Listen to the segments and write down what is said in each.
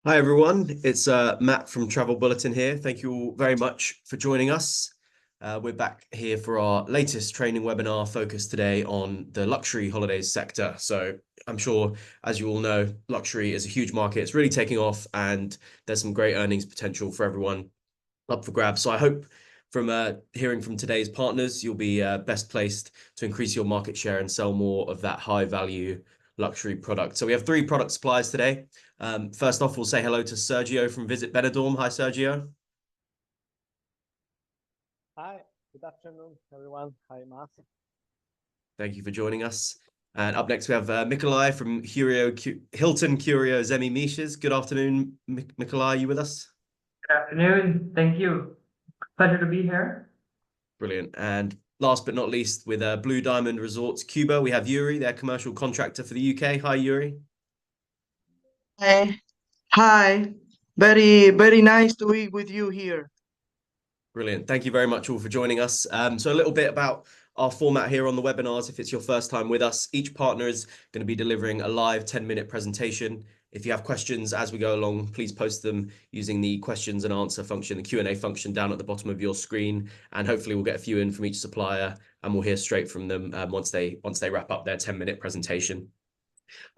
Hi everyone, it's Matt from Travel Bulletin here. Thank you all very much for joining us. We're back here for our latest training webinar focused today on the luxury holidays sector. So I'm sure, as you all know, luxury is a huge market. It's really taking off and there's some great earnings potential for everyone up for grabs. So I hope from hearing from today's partners, you'll be best placed to increase your market share and sell more of that high value luxury product. So we have three product suppliers today. First off, we'll say hello to Sergio from Visit Benidorm. Hi, Sergio. Hi, good afternoon, everyone. Hi, Matt. Thank you for joining us. And up next, we have Mikolai from Hilton, Curio, Zemi, Miches. Good afternoon, Mikolai. You with us? Good afternoon. Thank you. Pleasure to be here. Brilliant. And last but not least, with Blue Diamond Resorts Cuba, we have Yuri, their commercial contractor for the UK. Hi, Yuri. Hi. Hi. Very nice to be with you here. Brilliant. Thank you very much all for joining us. So a little bit about our format here on the webinars. If it's your first time with us, each partner is going to be delivering a live 10-minute presentation. If you have questions as we go along, please post them using the questions and answer function, the Q&A function down at the bottom of your screen. And hopefully we'll get a few in from each supplier and we'll hear straight from them once they wrap up their 10-minute presentation.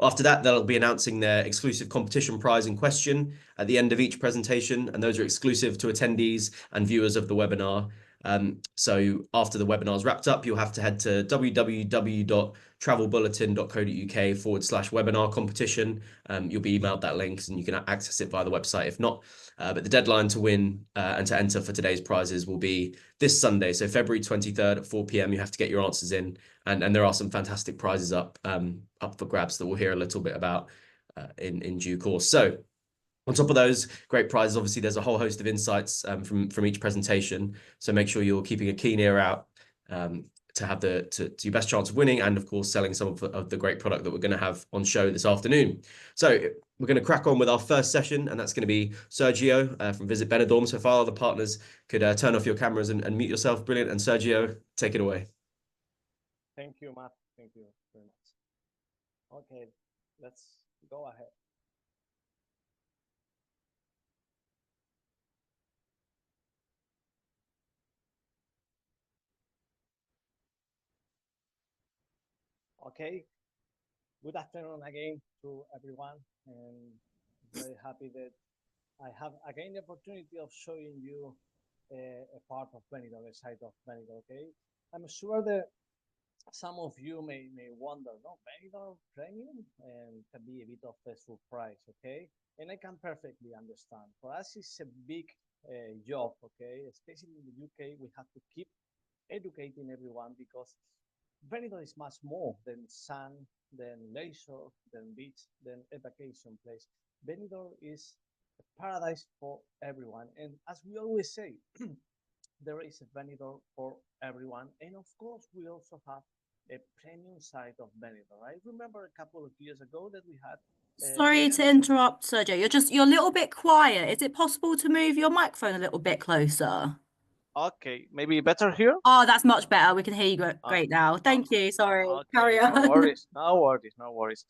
After that, they'll be announcing their exclusive competition prize in question at the end of each presentation, and those are exclusive to attendees and viewers of the webinar. So after the webinar is wrapped up, you'll have to head to www.travelbulletin.co.uk/webinar competition. You'll be emailed that link and you can access it via the website if not. But the deadline to win and to enter for today's prizes will be this Sunday. So February 23rd at 4 p.m. You have to get your answers in. And there are some fantastic prizes up for grabs that we'll hear a little bit about in due course. So on top of those great prizes, obviously, there's a whole host of insights from each presentation. So make sure you're keeping a keen ear out to have to your best chance of winning and, of course, selling some of the great product that we're going to have on show this afternoon. So we're going to crack on with our first session, and that's going to be Sergio from Visit Benidorm. So if our other partners could turn off your cameras and mute yourself. Brilliant. And Sergio, take it away. Thank you, Matt. Thank you very much. Okay, let's go ahead. Okay, good afternoon again to everyone, and very happy that I have again the opportunity of showing you a part of Benidorm, a side of Benidorm. Okay, I'm sure that some of you may wonder, no, Benidorm Premium and can be a bit of a surprise, okay? And I can perfectly understand. For us, it's a big job, okay? Especially in the UK, we have to keep educating everyone because Benidorm is much more than sun, than leisure, than beach, than a vacation place. Benidorm is a paradise for everyone. And as we always say, there is a Benidorm for everyone. And of course, we also have a premium side of Benidorm. I remember a couple of years ago that we had. Sorry to interrupt, Sergio. You're a little bit quiet. Is it possible to move your microphone a little bit closer? Okay, maybe better here. Oh, that's much better. We can hear you great now. Thank you. Sorry. Okay, Carry on. no worries, no worries, no worries.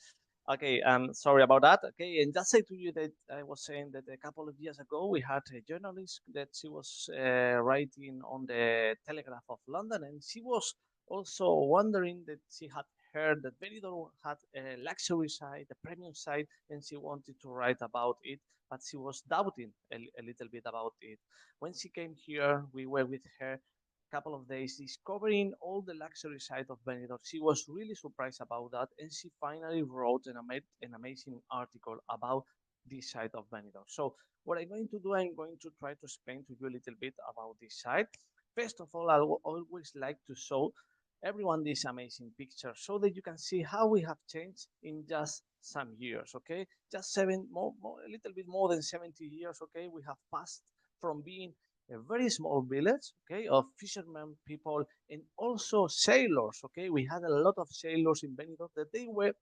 Okay, sorry about that. Okay, and just say to you that I was saying that a couple of years ago we had a journalist that she was writing on the Telegraph of London, and she was also wondering that she had heard that Benidorm had a luxury side, a premium side, and she wanted to write about it, but she was doubting a little bit about it. When she came here, we were with her couple of days discovering all the luxury side of Benidorm. She was really surprised about that, and she finally wrote an amazing article about this side of Benidorm. So what I'm going to do, I'm going to try to explain to you a little bit about this side. First of all, I always like to show everyone this amazing picture so that you can see how we have changed in just some years, okay? Just a little bit more than 70 years, okay? We have passed from being a very small village, okay, of fishermen people and also sailors, okay. We had a lot of sailors in Benidorm that they were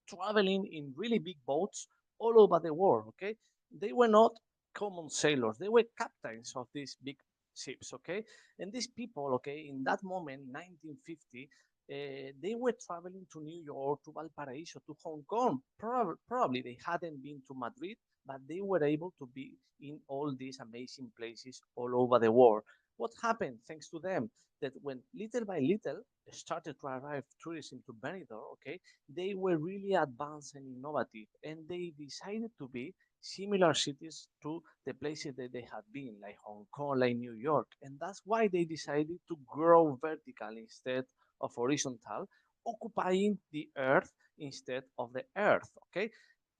traveling in really big boats all over the world, okay. They were not common sailors, they were captains of these big ships, okay. And these people, okay, in that moment, 1950, they were traveling to New York, to Valparaiso, to Hong Kong. Probably they hadn't been to Madrid, but they were able to be in all these amazing places all over the world. What happened thanks to them? That when little by little started to arrive tourism to Benidorm, okay, they were really advanced and innovative, and they decided to be similar cities to the places that they had been, like Hong Kong, like New York. And that's why they decided to grow vertical instead of horizontal, occupying the earth instead of the earth, okay?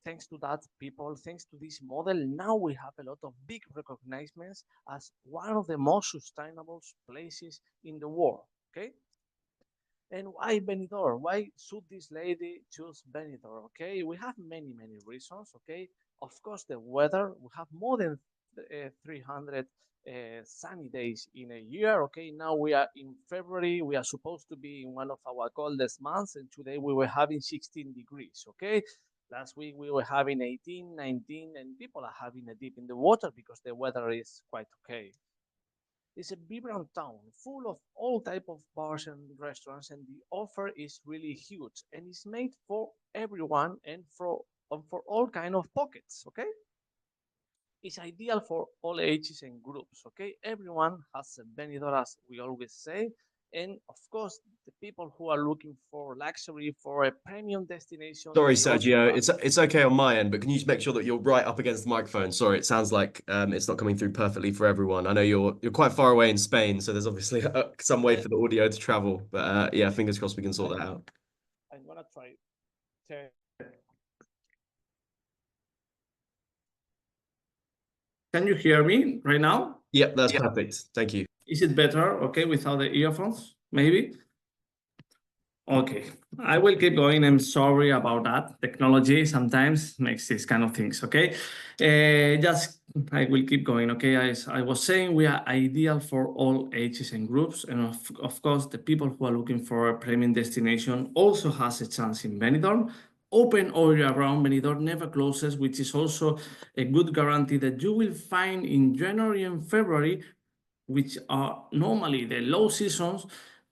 Thanks to that, people, thanks to this model, now we have a lot of big recognitions as one of the most sustainable places in the world, okay? And why Benidorm? Why should this lady choose Benidorm? Okay, we have many, many reasons. Okay, of course, the weather. We have more than 300 sunny days in a year. Okay, now we are in February. We are supposed to be in one of our coldest months, and today we were having 16 degrees. Okay, last week we were having 18, 19, and people are having a dip in the water because the weather is quite okay. It's a vibrant town full of all type of bars and restaurants, and the offer is really huge, and it's made for everyone and for all kind of pockets. Okay, it's ideal for all ages and groups. Okay, everyone has a Benidorm, as we always say, and of course the people who are looking for luxury, for a premium destination. Sorry, they also Sergio. have. It's okay on my end, but can you just make sure that you're right up against the microphone? Sorry, it sounds like it's not coming through perfectly for everyone. I know you're quite far away in Spain, so there's obviously some way for the audio to travel. But yeah, fingers crossed we can sort that out. I'm gonna try. Can you hear me right now? Yep, that's perfect. Thank you. Is it better, okay, without the earphones, maybe? Okay, I will keep going. I'm sorry about that. Technology sometimes makes these kind of things, okay? I will keep going, okay? As I was saying, we are ideal for all ages and groups. And of course, the people who are looking for a premium destination also has a chance in Benidorm. Open all year round, Benidorm never closes, which is also a good guarantee that you will find in January and February, which are normally the low seasons,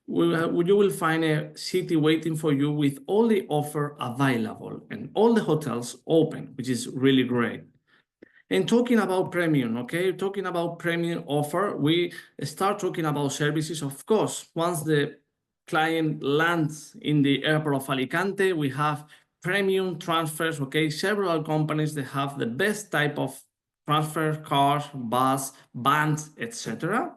you will find a city waiting for you with all the offer available and all the hotels open, which is really great. And talking about premium, okay, talking about premium offer, we start talking about services. Of course, once the client lands in the airport of Alicante, we have premium transfers, okay, several companies that have the best type of transfer, cars, bus, vans, etc.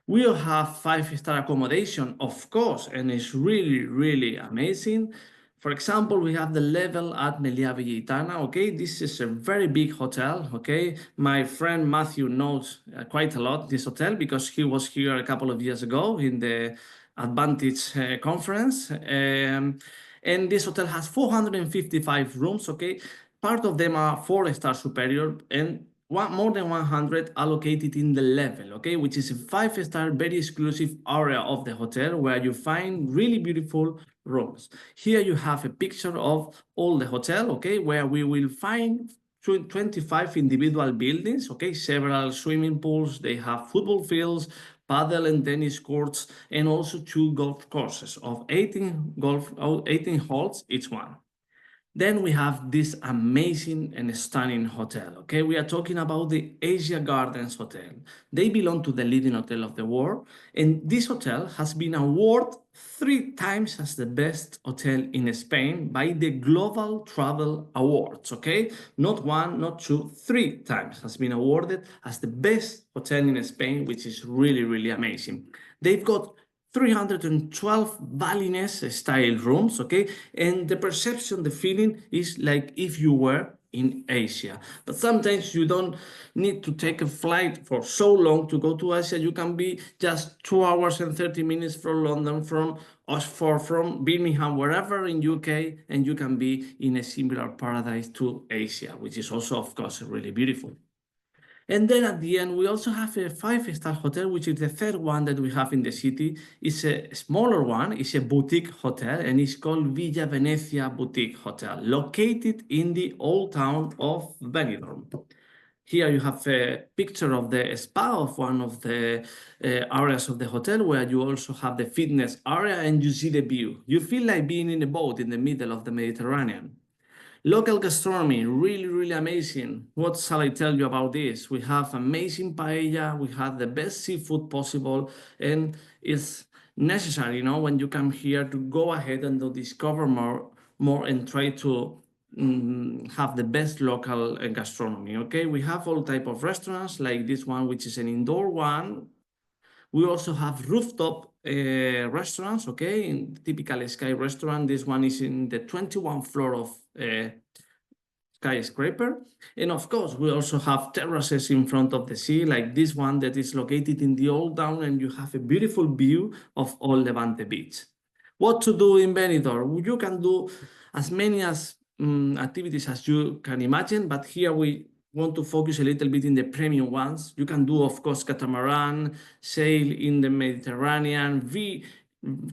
We'll have 5-star accommodation, of course, and it's really, really amazing. For example, we have the level at Meliá Villitana, okay? This is a very big hotel, okay? My friend Matthew knows quite a lot this hotel because he was here a couple of years ago in the Advantage conference. And this hotel has 455 rooms, okay? Part of them are 4-star superior and more than 100 allocated in the level, okay, which is a 5-star, very exclusive area of the hotel where you find really beautiful rooms. Here you have a picture of all the hotel, okay, where we will find 25 individual buildings, okay, several swimming pools. They have football fields, paddle and tennis courts, and also 2 golf courses of 18 holes each one. Then we have this amazing and stunning hotel, okay? We are talking about the Asia Gardens Hotel. They belong to the leading hotel of the world, and this hotel has been awarded 3 times as the best hotel in Spain by the Global Travel Awards, okay? Not 1, not 2, 3 times has been awarded as the best hotel in Spain, which is really, really amazing. They've got 312 Balinese style rooms, okay? And the perception, the feeling is like if you were in Asia. But sometimes you don't need to take a flight for so long to go to Asia. You can be just 2 hours and 30 minutes from London, from Birmingham, wherever in UK, and you can be in a similar paradise to Asia, which is also, of course, really beautiful. And then at the end, we also have a 5-star hotel, which is the third one that we have in the city. It's a smaller one. It's a boutique hotel, and it's called Villa Venezia Boutique Hotel, located in the old town of Benidorm. Here you have a picture of the spa of one of the areas of the hotel, where you also have the fitness area and you see the view. You feel like being in a boat in the middle of the Mediterranean. Local gastronomy, really, really amazing. What shall I tell you about this? We have amazing paella, we have the best seafood possible, and it's necessary, when you come here to go ahead and to discover more and try to have the best local gastronomy, okay? We have all type of restaurants like this one, which is an indoor one. We also have rooftop restaurants, okay? In typical Sky restaurant, this one is in the 21st floor of skyscraper. And of course, we also have terraces in front of the sea, like this one that is located in the old town, and you have a beautiful view of all Levante Beach. What to do in Benidorm? You can do as many activities as you can imagine, but here we want to focus a little bit in the premium ones. You can do, of course, catamaran, sail in the Mediterranean, be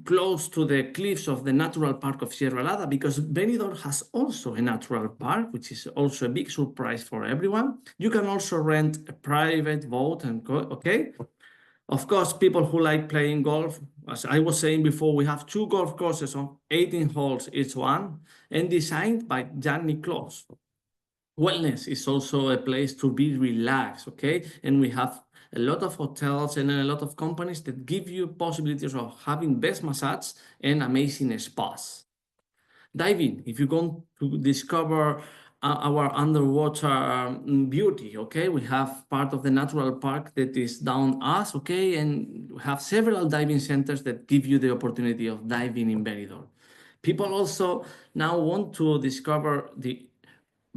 close to the cliffs of the natural park of Sierra Lada, because Benidorm has also a natural park, which is also a big surprise for everyone. You can also rent a private boat and go, okay? Of course, people who like playing golf, as I was saying before, we have 2 golf courses of 18 holes each one, and designed by Jan Nicklaus. Wellness is also a place to be relaxed, okay? And we have a lot of hotels and a lot of companies that give you possibilities of having best massage and amazing spas. Diving, if you want to discover our underwater beauty, okay? We have part of the natural park that is down us, okay? And we have several diving centers that give you the opportunity of diving in Benidorm. People also now want to discover the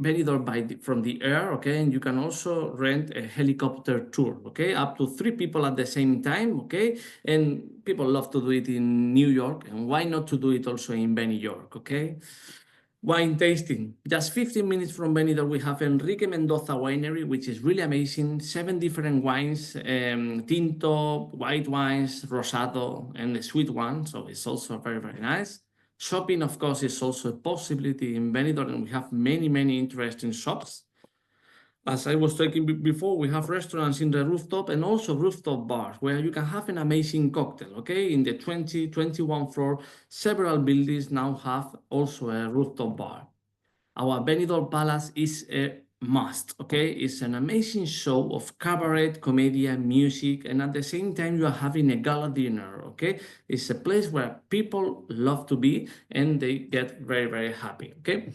Benidorm from the air, okay? And you can also rent a helicopter tour, okay? Up to 3 people at the same time, okay? And people love to do it in New York, and why not to do it also in Benidorm, okay? Wine tasting. Just 15 minutes from Benidorm, we have Enrique Mendoza Winery, which is really amazing. 7 different wines, tinto, white wines, rosado, and the sweet one. So it's also very, very nice. Shopping, of course, is also a possibility in Benidorm, and we have many, many interesting shops. As I was talking before, we have restaurants in the rooftop and also rooftop bars where you can have an amazing cocktail, okay? In the 21 floor, several buildings now have also a rooftop bar. Our Benidorm Palace is a must, okay? It's an amazing show of cabaret, comedian, music, and at the same time you are having a gala dinner, okay? It's a place where people love to be and they get very, very happy, okay?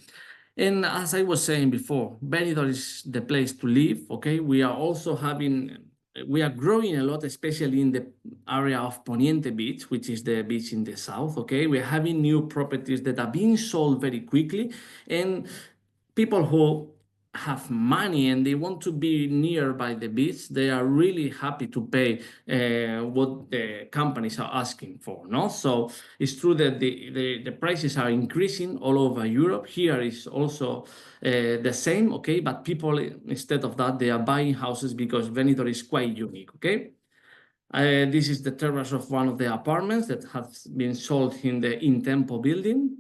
And as I was saying before, Benidorm is the place to live, okay? We are growing a lot, especially in the area of Poniente Beach, which is the beach in the south, okay? We're having new properties that are being sold very quickly, and people who have money and they want to be nearby the beach, they are really happy to pay what the companies are asking for, no? So it's true that the prices are increasing all over Europe. Here is also the same, okay? But people, instead of that, they are buying houses because Benidorm is quite unique, okay? This is the terrace of one of the apartments that has been sold in the In Tempo building.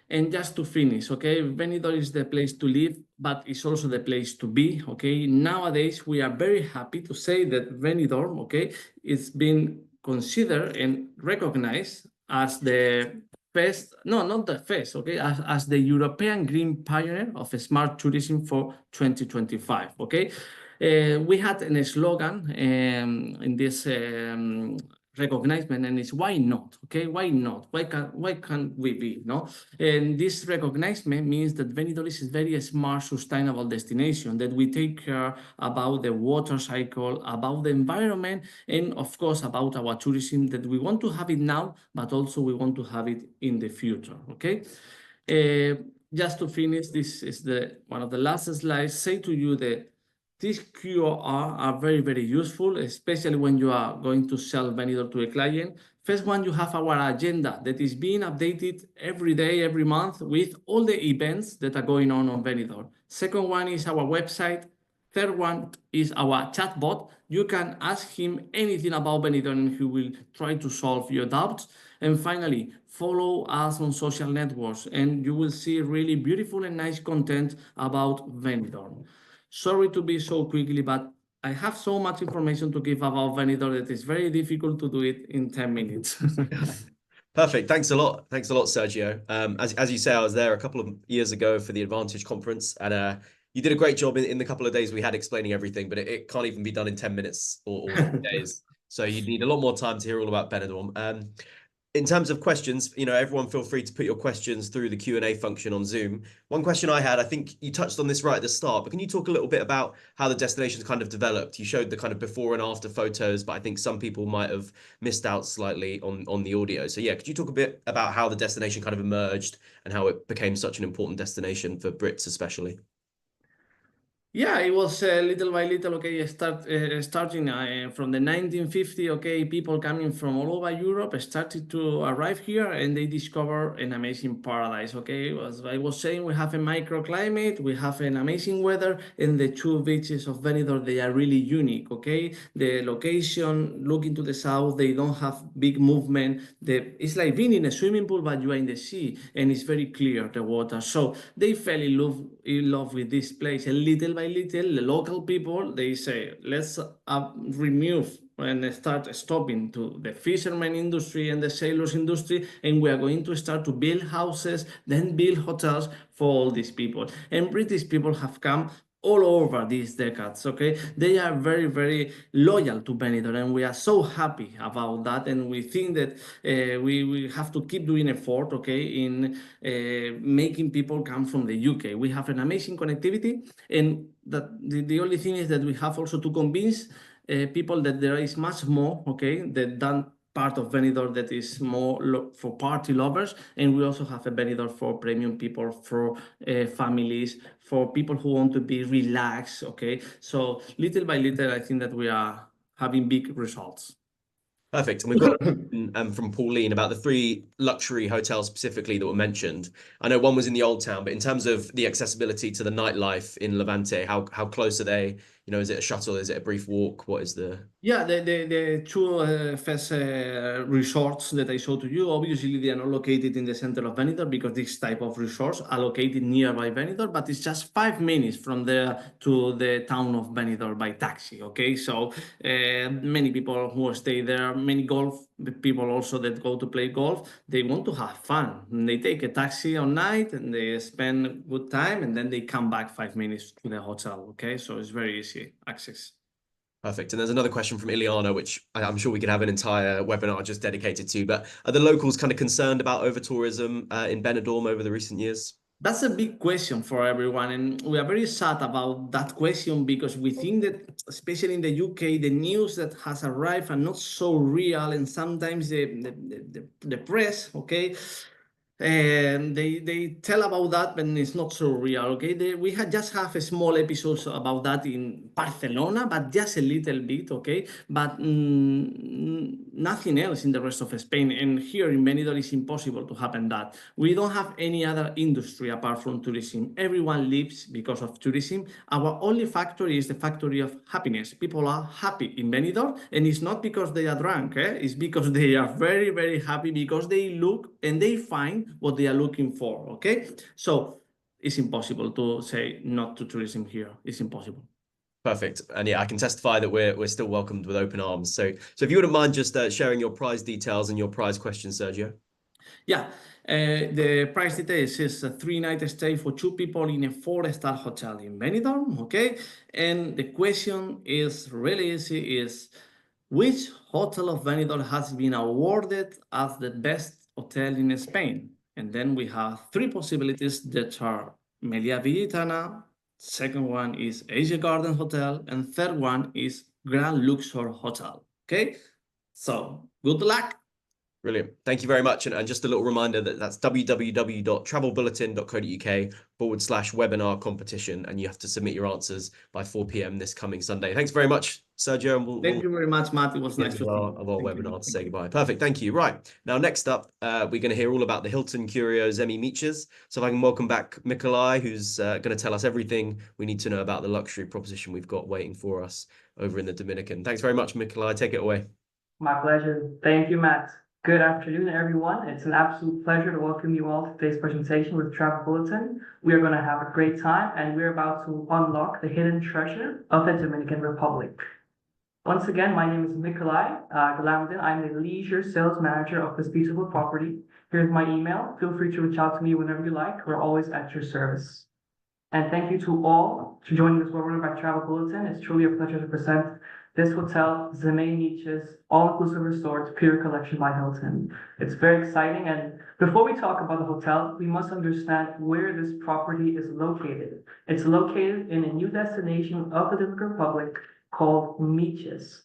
And just to finish, okay, Benidorm is the place to live, but it's also the place to be, okay? Nowadays, we are very happy to say that Benidorm, okay, it's been considered and recognized as the first, no, not the first, okay, as the European Green Pioneer of Smart Tourism for 2025, okay? We had a slogan in this recognition, and it's why not, okay? Why not? Why can't we be, no? And this recognition means that Benidorm is a very smart, sustainable destination, that we take care about the water cycle, about the environment, and of course about our tourism, that we want to have it now, but also we want to have it in the future, okay? Just to finish, this is one of the last slides, say to you that these QR are very, very useful, especially when you are going to sell Benidorm to a client. First one, you have our agenda that is being updated every day, every month with all the events that are going on Benidorm. Second one is our website. Third one is our chatbot. You can ask him anything about Benidorm and he will try to solve your doubts. And finally, follow us on social networks and you will see really beautiful and nice content about Benidorm. Sorry to be so quickly, but I have so much information to give about Benidorm that it's very difficult to do it in 10 minutes. Perfect. Thanks a lot. Thanks a lot, Sergio. As you say, I was there a couple of years ago for the Advantage conference, and you did a great job in the couple of days we had explaining everything, but it can't even be done in 10 minutes or 3 days. So you'd need a lot more time to hear all about Benidorm. In terms of questions, everyone feel free to put your questions through the Q&A function on Zoom. One question I had, I think you touched on this right at the start, but can you talk a little bit about how the destination's kind of developed? You showed the kind of before and after photos, but I think some people might have missed out slightly on the audio. So yeah, could you talk a bit about how the destination kind of emerged and how it became such an important destination for Brits especially? Yeah, it was little by little, okay, starting from the 1950, okay, people coming from all over Europe started to arrive here and they discover an amazing paradise, okay? As I was saying, we have a microclimate, we have an amazing weather, and the two beaches of Benidorm, they are really unique, okay? The location, looking to the south, they don't have big movement. It's like being in a swimming pool, but you are in the sea, and it's very clear, the water. So they fell in love with this place, and little by little, the local people, they say, let's remove and start stopping to the fisherman industry and the sailors industry, and we are going to start to build houses, then build hotels for all these people. And British people have come all over these decades, okay? They are very, very loyal to Benidorm, and we are so happy about that, and we think that we have to keep doing effort, okay, in making people come from the UK. We have an amazing connectivity, and that the only thing is that we have also to convince people that there is much more, okay, than part of Benidorm that is more for party lovers, and we also have a Benidorm for premium people, for families, for people who want to be relaxed, okay? So little by little, I think that we are having big results. Perfect. And we've got from Pauline about the 3 luxury hotels specifically that were mentioned. I know one was in the Old Town, but in terms of the accessibility to the nightlife in Levante, how close are they? Is it a shuttle? Is it a brief walk? What is the... Yeah, the two first resorts that I showed to you, obviously they are not located in the center of Benidorm because this type of resorts are located nearby Benidorm, but it's just 5 minutes from there to the town of Benidorm by taxi, okay? So many people who stay there, many golf people also that go to play golf, they want to have fun. They take a taxi on night and they spend good time and then they come back 5 minutes to the hotel, okay? So it's very easy access. Perfect. And there's another question from Ileana, which I'm sure we could have an entire webinar just dedicated to, but are the locals kind of concerned about over-tourism in Benidorm over the recent years? That's a big question for everyone, and we are very sad about that question because we think that, especially in the UK, the news that has arrived are not so real, and sometimes the press, okay, and they tell about that, but it's not so real, okay? We had just have a small episodes about that in Barcelona, but just a little bit, okay? But nothing else in the rest of Spain. And here in Benidorm, it's impossible to happen that. We don't have any other industry apart from tourism. Everyone lives because of tourism. Our only factory is the factory of happiness. People are happy in Benidorm, and it's not because they are drunk, it's because they are very, very happy because they look and they find what they are looking for, okay? So it's impossible to say not to tourism here. It's impossible. Perfect. And yeah, I can testify that we're still welcomed with open arms. So if you wouldn't mind just sharing your prize details and your prize questions, Sergio. Yeah, the price details is a 3-night stay for 2 people in a 4-star hotel in Benidorm, okay? And the question is really easy, is which hotel of Benidorm has been awarded as the best hotel in Spain? And then we have 3 possibilities that are Meliá Villitana, second one is Asia Garden Hotel, and third one is Grand Luxor Hotel, okay? So good luck. Brilliant. Thank you very much. And just a little reminder that that's www.travelbulletin.co.uk/webinar competition. And you have to submit your answers by 4 p.m. this coming Sunday. Thanks very much, Sergio. And Thank you very much, Matt. It was nice to our webinar to say goodbye. Perfect. Thank you. Right. Now, next up, we're going to hear all about the Hilton, Curio, Zemi, Miches. So if I can welcome back Mikolai, who's going to tell us everything we need to know about the luxury proposition we've got waiting for us over in the Dominican. Thanks very much, Mikolai. Take it away. My pleasure. Thank you, Matt. Good afternoon, everyone. It's an absolute pleasure to welcome you all to today's presentation with Travel Bulletin. We are going to have a great time, and we're about to unlock the hidden treasure of the Dominican Republic. Once again, my name is Nikolai Galamdin. I'm the leisure sales manager of this beautiful property. Here's my email. Feel free to reach out to me whenever you like. We're always at your service. And thank you to all for joining this webinar by Travel Bulletin. It's truly a pleasure to present this hotel, Zemi Miches, all-inclusive resort, Curio Collection by Hilton. It's very exciting. And before we talk about the hotel, we must understand where this property is located. It's located in a new destination of the Dominican Republic called Miches.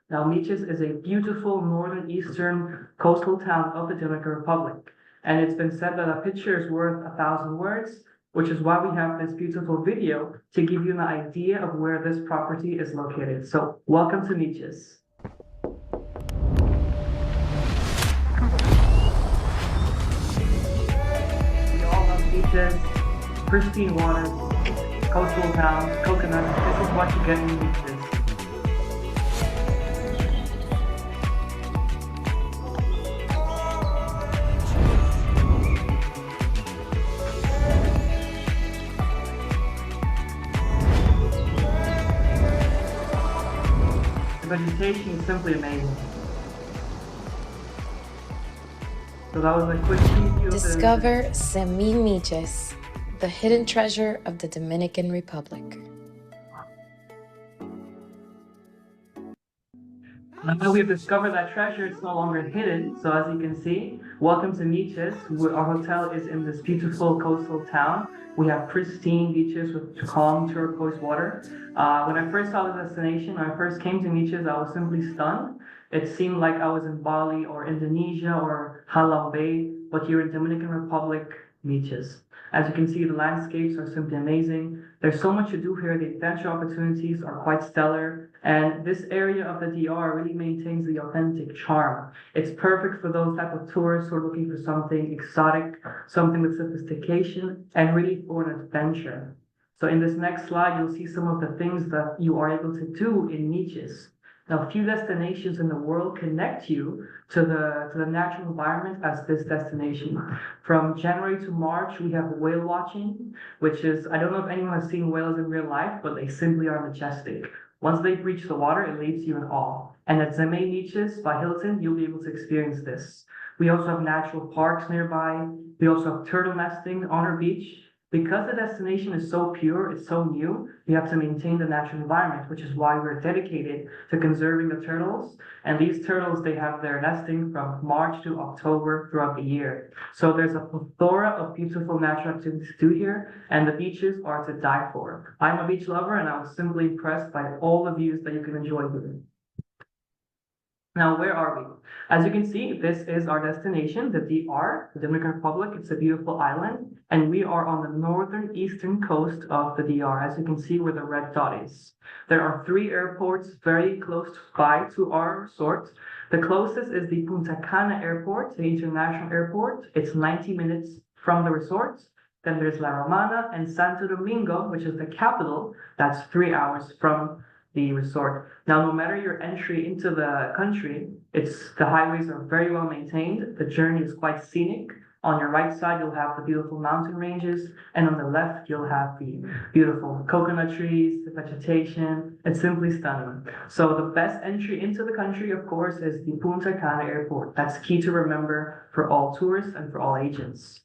Now, Miches is a beautiful northern eastern coastal town of the Dominican Republic. And it's been said that a picture is worth 1,000 words, which is why we have this beautiful video to give you an idea of where this property is located. So welcome to Miches. We all love beaches, pristine waters, coastal towns, coconuts. This is what you get in Miches. The vegetation is simply amazing. So that was a quick preview of Discover Zemi Miches, the hidden treasure of the Dominican Republic. Now that we've discovered that treasure, it's no longer hidden. So as you can see, welcome to Miches. Our hotel is in this beautiful coastal town. We have pristine beaches with calm turquoise water. When I first saw the destination, when I first came to Miches, I was simply stunned. It seemed like I was in Bali or Indonesia or Halong Bay, but here in Dominican Republic, Miches. As you can see, the landscapes are simply amazing. There's so much to do here. The adventure opportunities are quite stellar. And this area of the DR really maintains the authentic charm. It's perfect for those type of tourists who are looking for something exotic, something with sophistication, and really for an adventure. So in this next slide, you'll see some of the things that you are able to do in Miches. Now, few destinations in the world connect you to the natural environment as this destination. From January to March, we have whale watching, which is, I don't know if anyone has seen whales in real life, but they simply are majestic. Once they reach the water, it leaves you in awe. And at Zemi Miches by Hilton, you'll be able to experience this. We also have natural parks nearby. We also have turtle nesting on our beach. Because the destination is so pure, it's so new, we have to maintain the natural environment, which is why we're dedicated to conserving the turtles. And these turtles, they have their nesting from March to October throughout the year. So there's a plethora of beautiful natural activities to do here, and the beaches are to die for. I'm a beach lover, and I was simply impressed by all the views that you can enjoy here. Now, where are we? As you can see, this is our destination, the DR, the Dominican Republic. It's a beautiful island, and we are on the northern eastern coast of the DR, as you can see where the red dot is. There are 3 airports very close by to our resort. The closest is the Punta Cana Airport, the international airport. It's 90 minutes from the resort. Then there's La Romana and Santo Domingo, which is the capital. That's 3 hours from the resort. Now, no matter your entry into the country, the highways are very well maintained. The journey is quite scenic. On your right side, you'll have the beautiful mountain ranges, and on the left, you'll have the beautiful coconut trees, the vegetation. It's simply stunning. So the best entry into the country, of course, is the Punta Cana Airport. That's key to remember for all tourists and for all agents.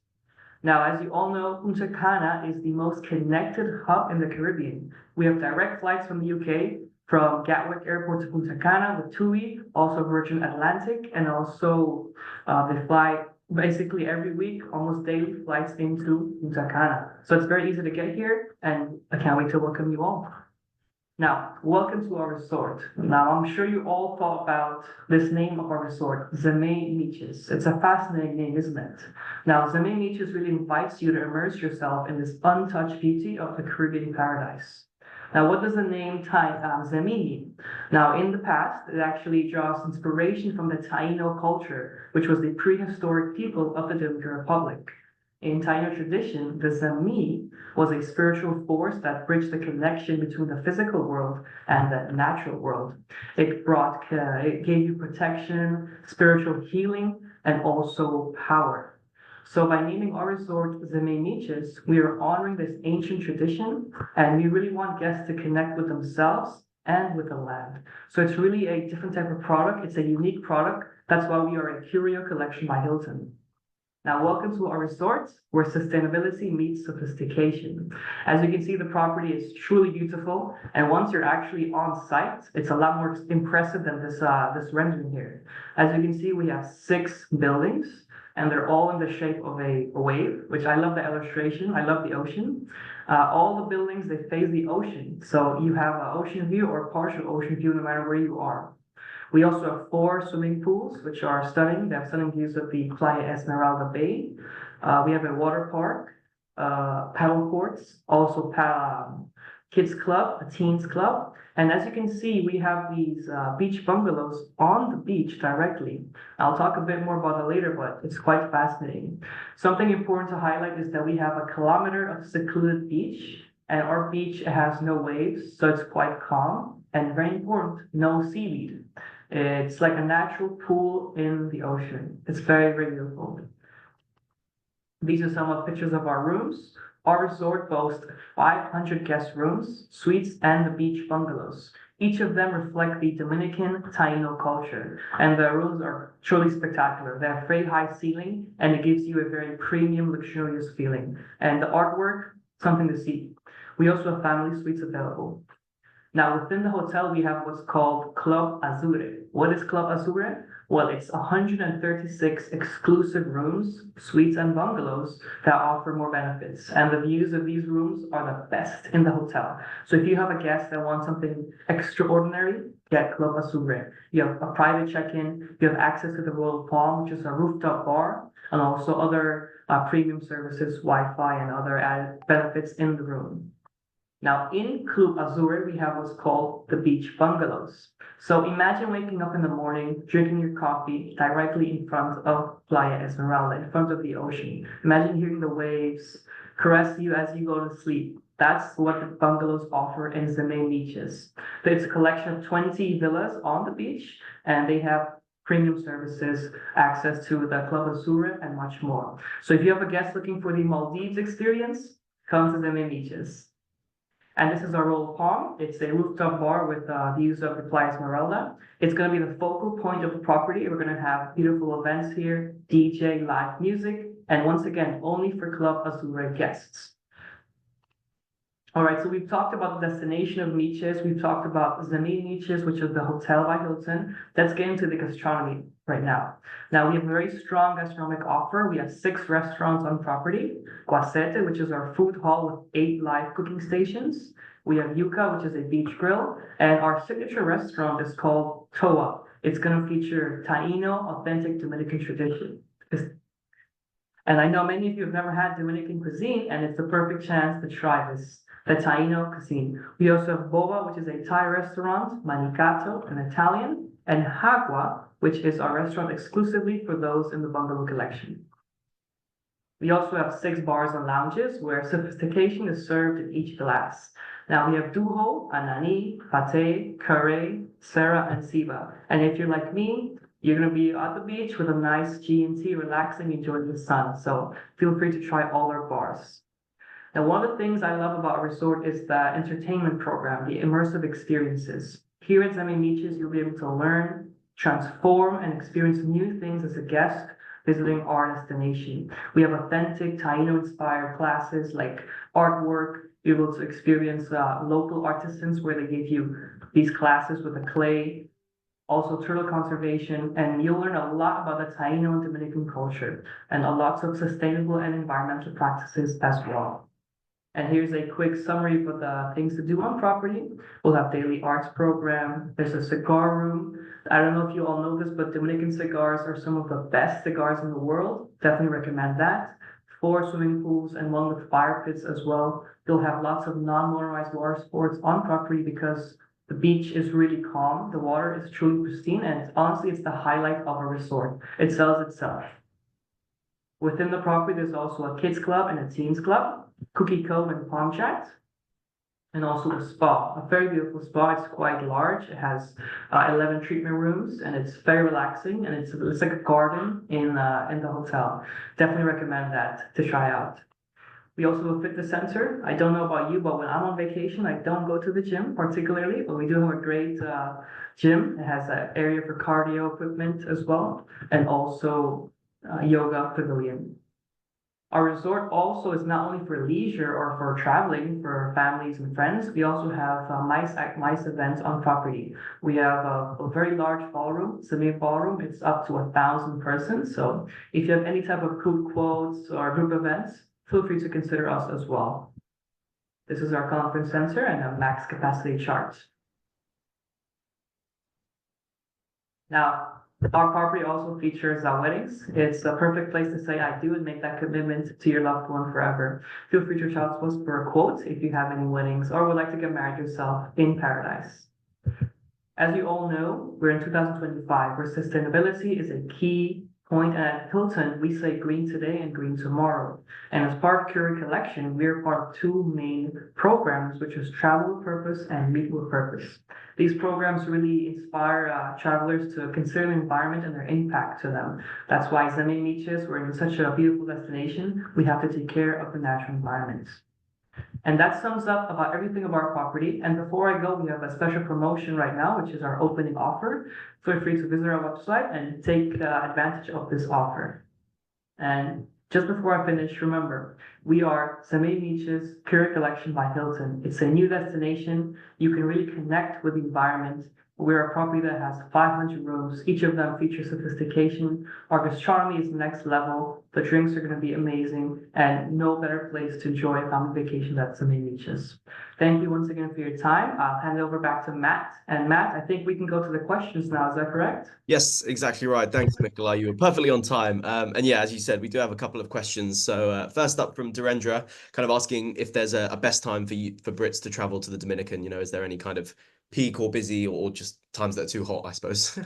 Now, as you all know, Punta Cana is the most connected hub in the Caribbean. We have direct flights from the UK, from Gatwick Airport to Punta Cana with TUI, also Virgin Atlantic, and also they fly basically every week, almost daily flights into Punta Cana. So it's very easy to get here, and I can't wait to welcome you all. Now, welcome to our resort. Now, I'm sure you all thought about this name of our resort, Zemi Miches. It's a fascinating name, isn't it? Now, Zemi Miches really invites you to immerse yourself in this untouched beauty of the Caribbean paradise. Now, what does the name Zemi mean? Now, in the past, it actually draws inspiration from the Taino culture, which was the prehistoric people of the Dominican Republic. In Taino tradition, the Zemi was a spiritual force that bridged the connection between the physical world and the natural world. It gave you protection, spiritual healing, and also power. So by naming our resort Zemi Miches, we are honoring this ancient tradition, and we really want guests to connect with themselves and with the land. So it's really a different type of product. It's a unique product. That's why we are a Curio collection by Hilton. Now, welcome to our resort where sustainability meets sophistication. As you can see, the property is truly beautiful. And once you're actually on site, it's a lot more impressive than this rendering here. As you can see, we have 6 buildings and they're all in the shape of a wave, which I love the illustration. I love the ocean. All the buildings, they face the ocean. So you have an ocean view or partial ocean view no matter where you are. We also have 4 swimming pools, which are stunning. They have stunning views of the Playa Esmeralda Bay. We have a water park, paddle courts, also kids club, a teens club. And as you can see, we have these beach bungalows on the beach directly. I'll talk a bit more about that later, but it's quite fascinating. Something important to highlight is that we have a kilometer of secluded beach, and our beach has no waves, so it's quite calm. And very important, no seaweed. It's like a natural pool in the ocean. It's very, very beautiful. These are some of pictures of our rooms. Our resort boasts 500 guest rooms, suites, and the beach bungalows. Each of them reflect the Dominican Taino culture, and the rooms are truly spectacular. They have very high ceiling, and it gives you a very premium, luxurious feeling. And the artwork, something to see. We also have family suites available. Now, within the hotel, we have what's called Club Azure. What is Club Azure? Well, it's 136 exclusive rooms, suites, and bungalows that offer more benefits. And the views of these rooms are the best in the hotel. So if you have a guest that wants something extraordinary, get Club Azure. You have a private check-in, you have access to the Royal Palm, which is a rooftop bar, and also other premium services, Wi-Fi, and other added benefits in the room. Now, in Club Azure, we have what's called the beach bungalows. So imagine waking up in the morning, drinking your coffee directly in front of Playa Esmeralda, in front of the ocean. Imagine hearing the waves caress you as you go to sleep. That's what the bungalows offer in Zemi Miches. It's a collection of 20 villas on the beach, and they have premium services, access to the Club Azure, and much more. So if you have a guest looking for the Maldives experience, come to Zemi Miches. And this is our Royal Palm. It's a rooftop bar with views of the Playa Esmeralda. It's going to be the focal point of the property. We're going to have beautiful events here, DJ, live music, and once again, only for Club Azure guests. All right, so we've talked about the destination of Miches. We've talked about Zemi Miches, which is the hotel by Hilton. Let's get into the gastronomy right now. Now, we have a very strong gastronomic offer. We have 6 restaurants on property. Guacete, which is our food hall with 8 live cooking stations. We have Yuca, which is a beach grill. And our signature restaurant is called Toa. It's going to feature Taino, authentic Dominican tradition. And I know many of you have never had Dominican cuisine, and it's the perfect chance to try this. The Taino cuisine. We also have Boba, which is a Thai restaurant, Manicato, an Italian, and Hagua, which is our restaurant exclusively for those in the bungalow collection. We also have 6 bars and lounges where sophistication is served in each glass. Now we have Duho, Anani, Pate, Curry, Sarah, and Siba. And if you're like me, you're going to be at the beach with a nice G&T, relaxing, enjoying the sun. So feel free to try all our bars. Now, one of the things I love about our resort is the entertainment program, the immersive experiences. Here at Zemi Miches, you'll be able to learn, transform, and experience new things as a guest visiting our destination. We have authentic Taino-inspired classes like artwork. You're able to experience local artisans where they give you these classes with the clay, also turtle conservation, and you'll learn a lot about the Taino and Dominican culture and lots of sustainable and environmental practices as well. And here's a quick summary of the things to do on property. We'll have daily arts program. There's a cigar room. I don't know if you all know this, but Dominican cigars are some of the best cigars in the world. Definitely recommend that. 4 swimming pools and 1 with fire pits as well. You'll have lots of non-motorized water sports on property because the beach is really calm. The water is truly pristine, and honestly, it's the highlight of a resort. It sells itself. Within the property, there's also a kids club and a teens club, cookie cove and palm chat, and also a spa, a very beautiful spa. It's quite large. It has 11 treatment rooms, and it's very relaxing, and it's like a garden in the hotel. Definitely recommend that to try out. We also have a fitness center. I don't know about you, but when I'm on vacation, I don't go to the gym particularly, but we do have a great gym. It has an area for cardio equipment as well, and also yoga pavilion. Our resort also is not only for leisure or for traveling for families and friends. We also have Mice events on property. We have a very large ballroom, Zemi ballroom. It's up to 1,000 persons. So if you have any type of group quotes or group events, feel free to consider us as well. This is our conference center and a max capacity chart. Now, our property also features weddings. It's a perfect place to say I do and make that commitment to your loved one forever. Feel free to reach out to us for a quote if you have any weddings or would like to get married yourself in paradise. As you all know, we're in 2025, where sustainability is a key point. And at Hilton, we say green today and green tomorrow. And as part of Curio Collection, we're part of two main programs, which is Travel with Purpose and Meet with Purpose. These programs really inspire travelers to consider the environment and their impact to them. That's why Zemi and Miches, we're in such a beautiful destination, we have to take care of the natural environment. And that sums up about everything of our property. And before I go, we have a special promotion right now, which is our opening offer. Feel free to visit our website and take advantage of this offer. And just before I finish, remember, we are Zemi Miches Curio Collection by Hilton. It's a new destination. You can really connect with the environment. We're a property that has 500 rooms. Each of them features sophistication. Our gastronomy is next level. The drinks are going to be amazing, and no better place to enjoy a family vacation than Zemi Miches. Thank you once again for your time. I'll hand it over back to Matt. And Matt, I think we can go to the questions now. Is that correct? Yes, exactly right. Thanks, Nikolai. You were perfectly on time. And yeah, as you said, we do have a couple of questions. So first up from Durendra, kind of asking if there's a best time for Brits to travel to the Dominican. You know, is there any kind of peak or busy or just times that are too hot, I suppose?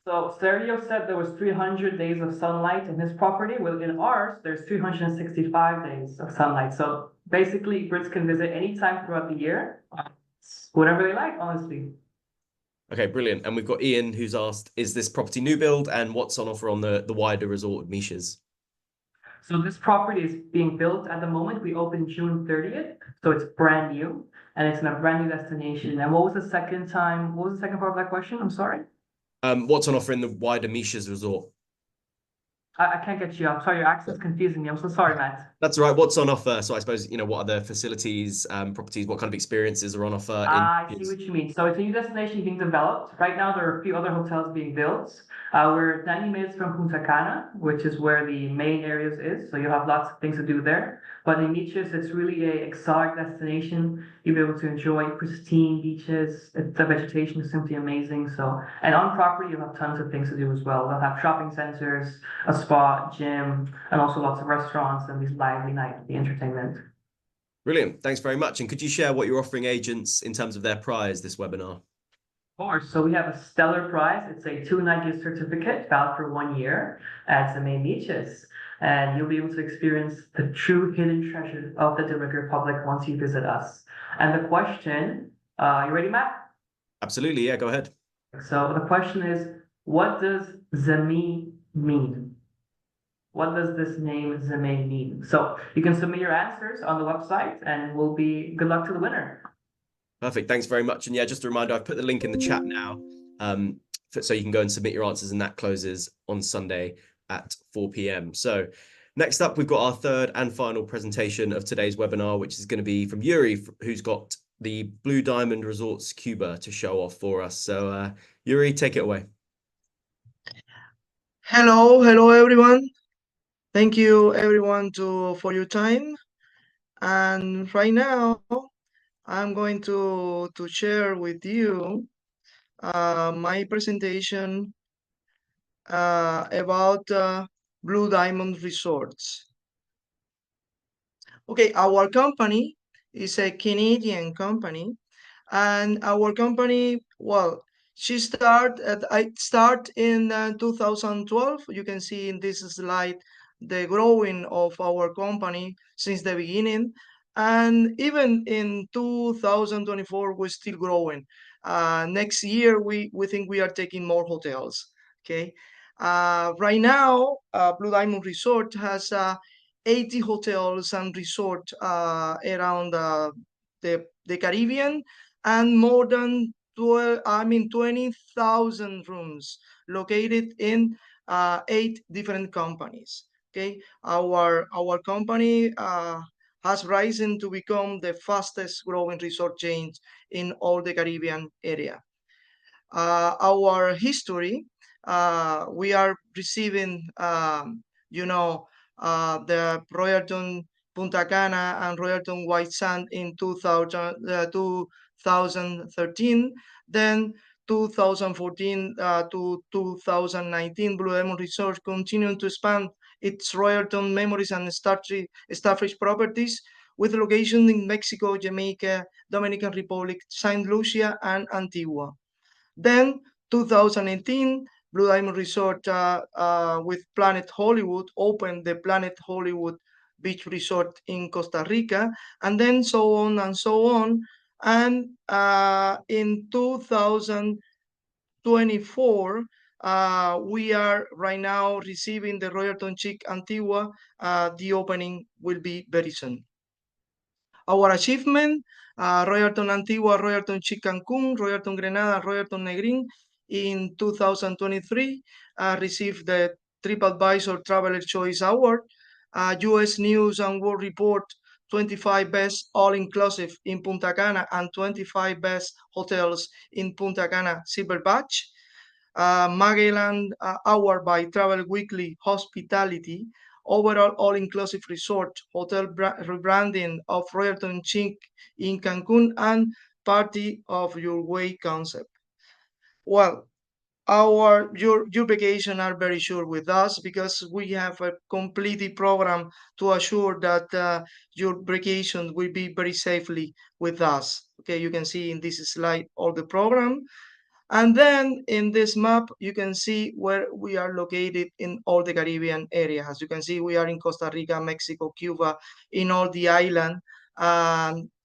So Sergio said there was 300 days of sunlight in his property. Well, in ours, there's 365 days of sunlight. So basically, Brits can visit anytime throughout the year, whatever they like, honestly. Okay, brilliant. And we've got Ian who's asked, is this property new build and what's on offer on the wider resort of Miches? So this property is being built at the moment. We opened June 30th, so it's brand new and it's in a brand new destination. And what was the second part of that question? I'm sorry. What's on offer in the wider Miches resort? I can't get you. I'm sorry, your accent's confusing me. I'm so sorry, Matt. That's right. What's on offer? So I suppose, you know, what are the facilities, properties, what kind of experiences are on offer? I see what you mean. So it's a new destination being developed. Right now, there are a few other hotels being built. We're 90 minutes from Punta Cana, which is where the main areas is. So you'll have lots of things to do there. But in Miches, it's really a exotic destination. You'll be able to enjoy pristine beaches. The vegetation is simply amazing. So, and on property, you'll have tons of things to do as well. They'll have shopping centers, a spa, gym, and also lots of restaurants and these lively nightly entertainment. Brilliant. Thanks very much. And could you share what you're offering agents in terms of their prize this webinar? Of course. So we have a stellar prize. It's a 2-night gift certificate valid for 1 year at Zemi Miches. And you'll be able to experience the true hidden treasure of the Dominican Republic once you visit us. And the question, you ready, Matt? Absolutely. Yeah, go ahead. So the question is, what does Zemi mean? What does this name Zemi mean? So you can submit your answers on the website and good luck to the winner. Perfect. Thanks very much. And yeah, just a reminder, I've put the link in the chat now, so you can go and submit your answers, and that closes on Sunday at 4 p.m. So next up, we've got our third and final presentation of today's webinar, which is going to be from Yuri, who's got the Blue Diamond Resorts Cuba to show off for us. So Yuri, take it away. Hello, everyone. Thank you everyone for your time. And right now, I'm going to share with you my presentation about Blue Diamond Resorts. Okay, our company is a Canadian company, and our company, well, I start in 2012. You can see in this slide the growing of our company since the beginning. And even in 2024, we're still growing. Next year, we think we are taking more hotels. Okay. Right now, Blue Diamond Resort has 80 hotels and resort around the Caribbean, and more than 20,000 rooms located in 8 different companies. Okay, our company has risen to become the fastest growing resort chain in all the Caribbean area. Our history, we are receiving, the Royalton Punta Cana and Royalton White Sand in 2013, then 2014 to 2019, Blue Diamond Resort continued to expand its Royalton Memories and Starfish properties with locations in Mexico, Jamaica, Dominican Republic, Saint Lucia, and Antigua. Then 2018, Blue Diamond Resort with Planet Hollywood opened the Planet Hollywood Beach Resort in Costa Rica, and then so on and so on. And in 2024, we are right now receiving the Royalton Chic Antigua. The opening will be very soon. Our achievement, Royalton Antigua, Royalton Chic Cancun, Royalton Grenada, Royalton Negrin in 2023 received the TripAdvisor Traveler Choice Award, US News and World Report 25 Best All-Inclusive in Punta Cana and 25 Best Hotels in Punta Cana Silver Badge, Magellan Award by Travel Weekly Hospitality, overall all-inclusive resort, hotel rebranding of Royalton Chic in Cancun, and party of your way concept. Well, your vacation are very sure with us because we have a complete program to assure that your vacation will be very safely with us. Okay, you can see in this slide all the program. And then in this map, you can see where we are located in all the Caribbean area. As you can see, we are in Costa Rica, Mexico, Cuba, in all the island.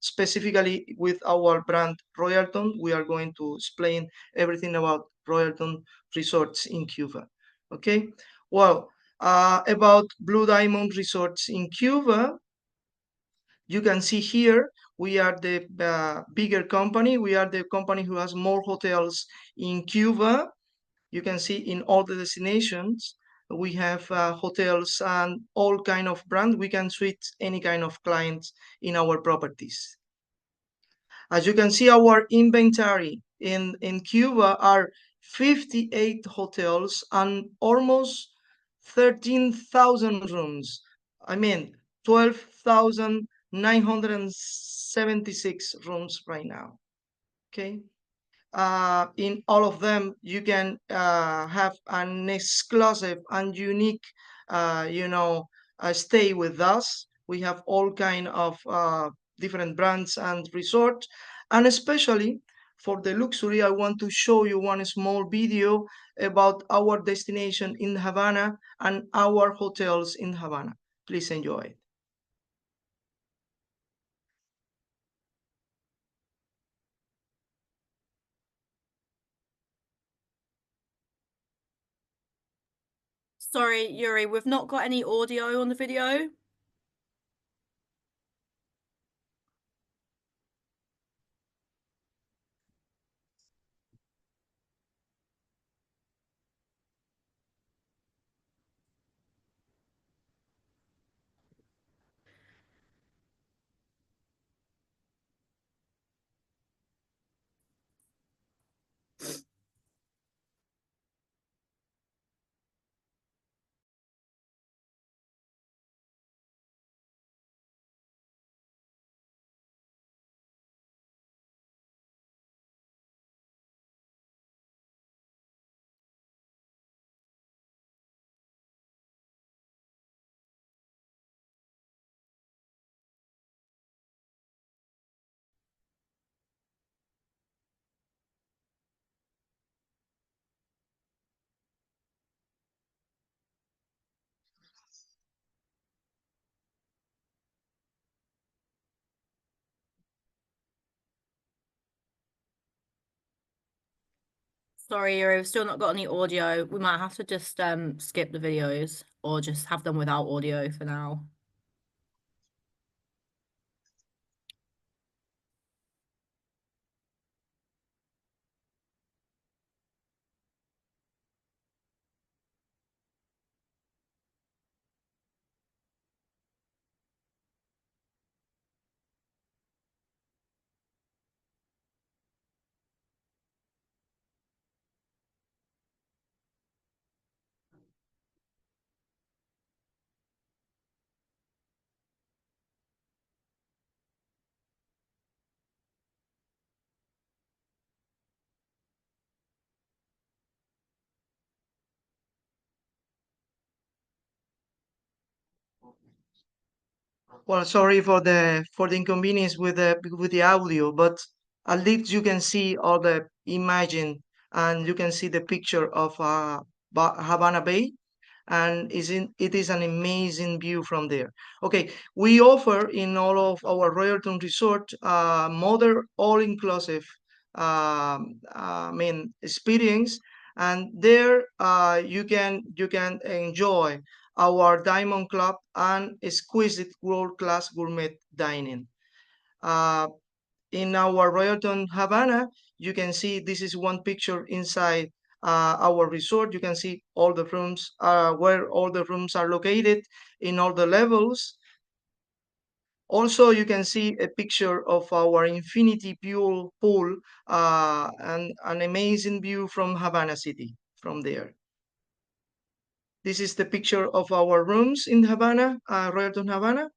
Specifically with our brand Royalton, we are going to explain everything about Royalton resorts in Cuba. Okay, well, about Blue Diamond resorts in Cuba, you can see here, we are the bigger company. We are the company who has more hotels in Cuba. You can see in all the destinations, we have hotels and all kind of brand. We can suite any kind of clients in our properties. As you can see, our inventory in Cuba are 58 hotels and almost 13,000 rooms. I mean, 12,976 rooms right now. Okay. In all of them, you can have an exclusive and unique, stay with us. We have all kind of different brands and resorts, and especially for the luxury, I want to show you one small video about our destination in Havana and our hotels in Havana. Please enjoy. Sorry, Yuri, we've not got any audio on the video. Sorry, we've still not got any audio. We might have to just skip the videos or just have them without audio for now. Well, sorry for the inconvenience with the audio, but at least you can see all the imagine and you can see the picture of Havana Bay, and it is an amazing view from there. Okay, we offer in all of our Royalton Resort modern all-inclusive experience, and there you can enjoy our Diamond Club and exquisite world-class gourmet dining. In our Royalton Havana, you can see this is one picture inside our resort. You can see all the rooms, where all the rooms are located in all the levels. Also, you can see a picture of our infinity pool and an amazing view from Havana City from there. This is the picture of our rooms in Havana, Royalton Havana.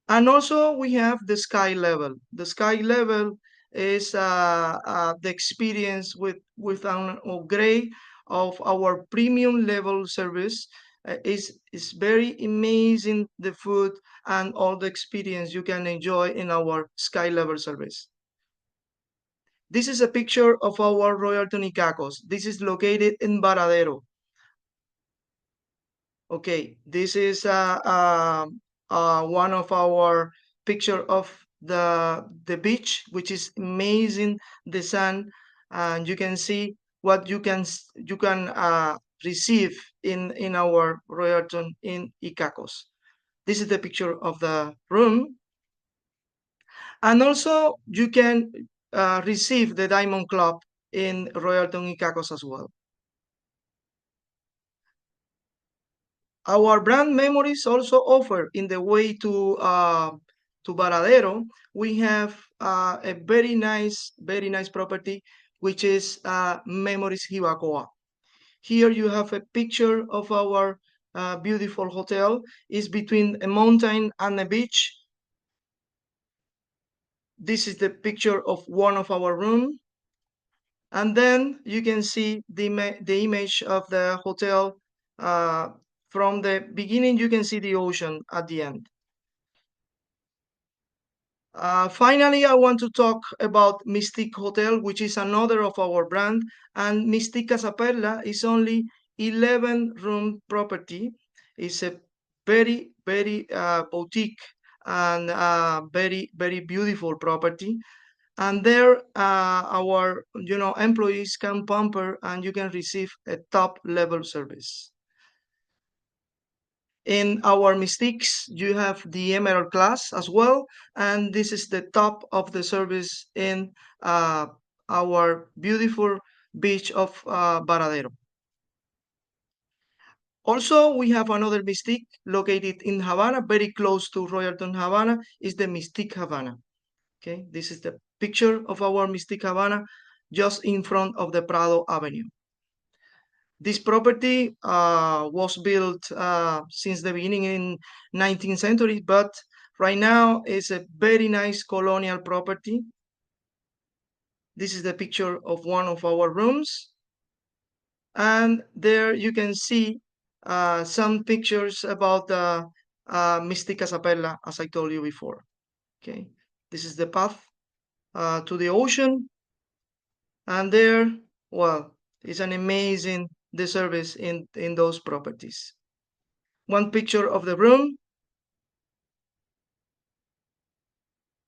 And also we have the sky level. The sky level is the experience with an upgrade of our premium level service. Is very amazing, the food and all the experience you can enjoy in our sky level service. This is a picture of our Royalton Icacos. This is located in Varadero. Okay, this is one of our picture of the beach, which is amazing, the sun, and you can see what you can receive in our Royalton in Icacos. This is the picture of the room, and also you can receive the Diamond Club in Royalton Icacos as well. Our brand memories also offer in the way to Varadero. We have a very nice property, which is Memories Hibacoa. Here you have a picture of our beautiful hotel. It's between a mountain and a beach. This is the picture of one of our rooms. And then you can see the image of the hotel. From the beginning, you can see the ocean at the end. Finally, I want to talk about Mystique Hotel, which is another of our brand. And Mystique Casa Perla is only 11-room property. It's a very boutique and very beautiful property. And there, our employees can pamper and you can receive a top level service. In our Mystiques, you have the Emerald class as well, and this is the top of the service in our beautiful beach of Varadero. Also, we have another Mystique located in Havana, very close to Royalton Havana, is the Mystique Havana. Okay, this is the picture of our Mystique Havana, just in front of the Prado Avenue. This property was built since the beginning in 19th century, but right now it's a very nice colonial property. This is the picture of one of our rooms. And there you can see some pictures about the Mystic Casa Perla, as I told you before. Okay, this is the path to the ocean. And there, well, it's an amazing the service in those properties. One picture of the room.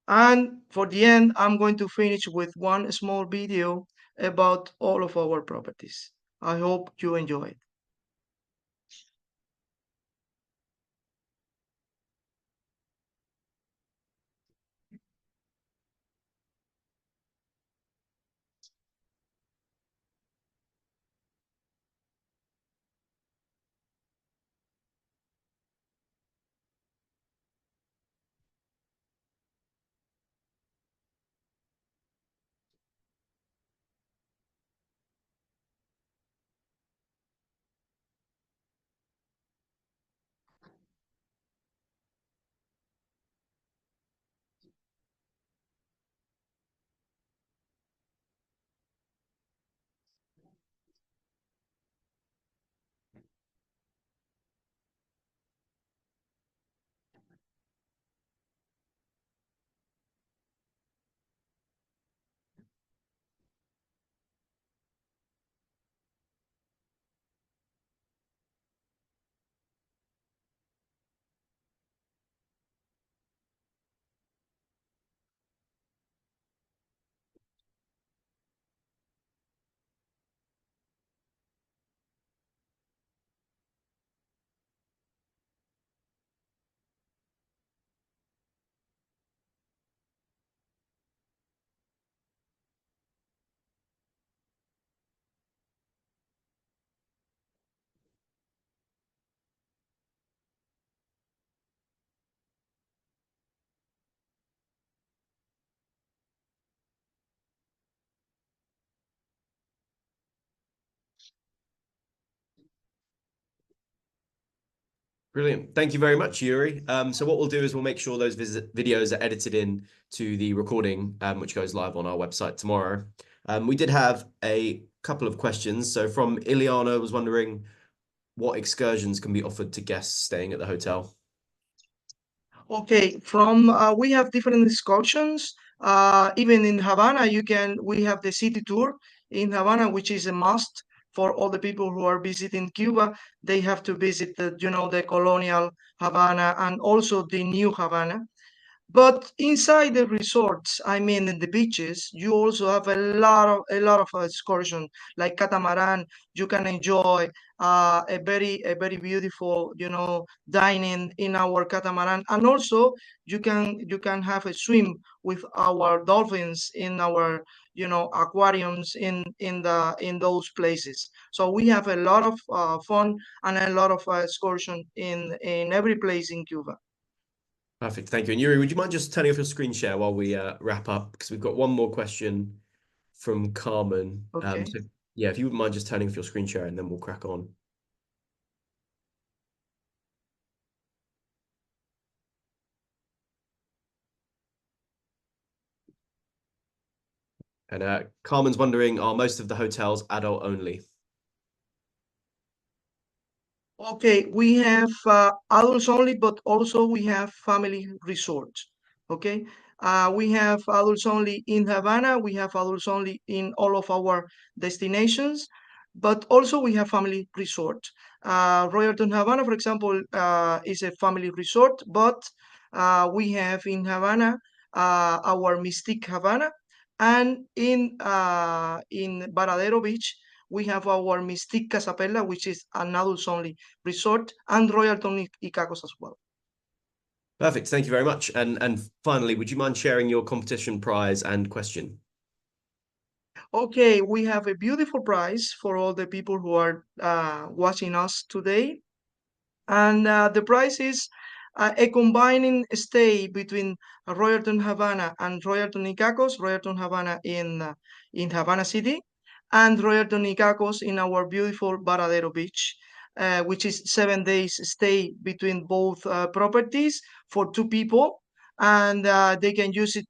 And for the end, I'm going to finish with one small video about all of our properties. I hope you enjoy it. Brilliant. Thank you very much, Yuri. So what we'll do is we'll make sure those videos are edited in to the recording, which goes live on our website tomorrow. We did have a couple of questions. So from Ileana was wondering what excursions can be offered to guests staying at the hotel. Okay, we have different excursions. Even in Havana, we have the city tour in Havana, which is a must for all the people who are visiting Cuba. They have to visit the colonial Havana and also the new Havana. But inside the resorts, I mean in the beaches, you also have a lot of excursion like catamaran. You can enjoy a very beautiful dining in our catamaran, and also you can have a swim with our dolphins in our aquariums in those places. So we have a lot of fun and a lot of excursion in every place in Cuba. Perfect. Thank you. And Yuri, would you mind just turning off your screen share while we wrap up? Because we've got one more question from Carmen. Okay. So yeah, if you wouldn't mind just turning off your screen share and then we'll crack on. And Carmen's wondering, are most of the hotels adult only? Okay, we have adults only, but also we have family resorts. Okay, we have adults only in Havana, we have adults only in all of our destinations, but also we have family resorts. Royalton Havana, for example, is a family resort, but we have in Havana our Mystique Havana, and in Varadero Beach we have our Mystique Casapella, which is an adults only resort, and Royalton Icacos as well. Perfect. Thank you very much. And finally, would you mind sharing your competition prize and question? Okay, we have a beautiful prize for all the people who are watching us today. And the prize is a combining stay between Royalton Havana and Royalton Icacos, Royalton Havana in Havana City, and Royalton Icacos in our beautiful Varadero Beach, which is 7 days stay between both properties for two people, and they can use it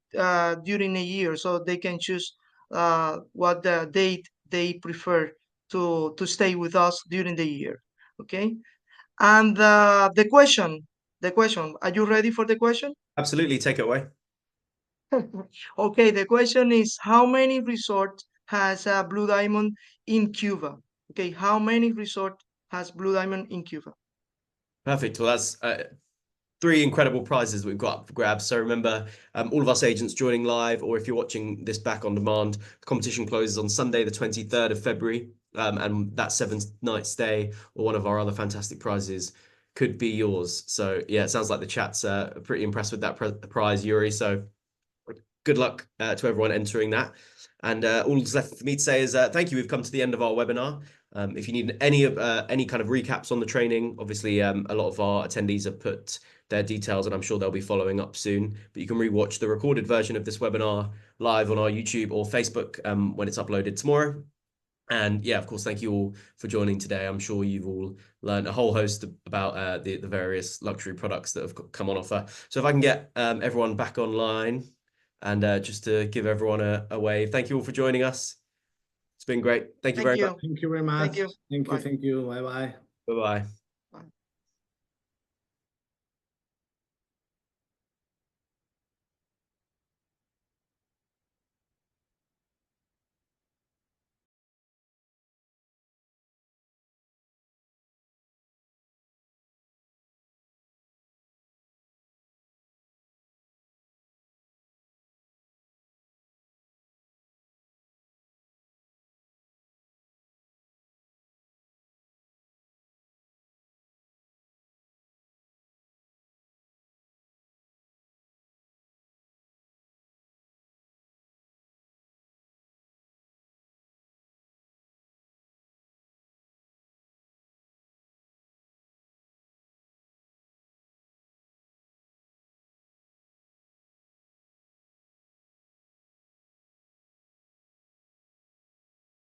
during a year, so they can choose what the date they prefer to stay with us during the year. Okay. And the question, are you ready for the question? Absolutely. Take it away. Okay, the question is, how many resort has Blue Diamond in Cuba? Okay, how many resort has Blue Diamond in Cuba? Perfect. Well, that's 3 incredible prizes that we've got up for grabs. So remember, all of us agents joining live, or if you're watching this back on demand, the competition closes on Sunday, the 23rd of February, and that 7-night stay or one of our other fantastic prizes could be yours. So yeah, it sounds like the chat's pretty impressed with that prize, Yuri. So good luck to everyone entering that. And all that's left for me to say is thank you. We've come to the end of our webinar. If you need any kind of recaps on the training, obviously a lot of our attendees have put their details, and I'm sure they'll be following up soon. But you can rewatch the recorded version of this webinar live on our YouTube or Facebook when it's uploaded tomorrow. And yeah, of course, thank you all for joining today. I'm sure you've all learned a whole host about the various luxury products that have come on offer. So if I can get everyone back online and just to give everyone a wave. Thank you all for joining us. It's been great. Thank you very much. Thank you very much. Thank you. Thank you. Bye. Thank you. Bye-bye. Bye-bye.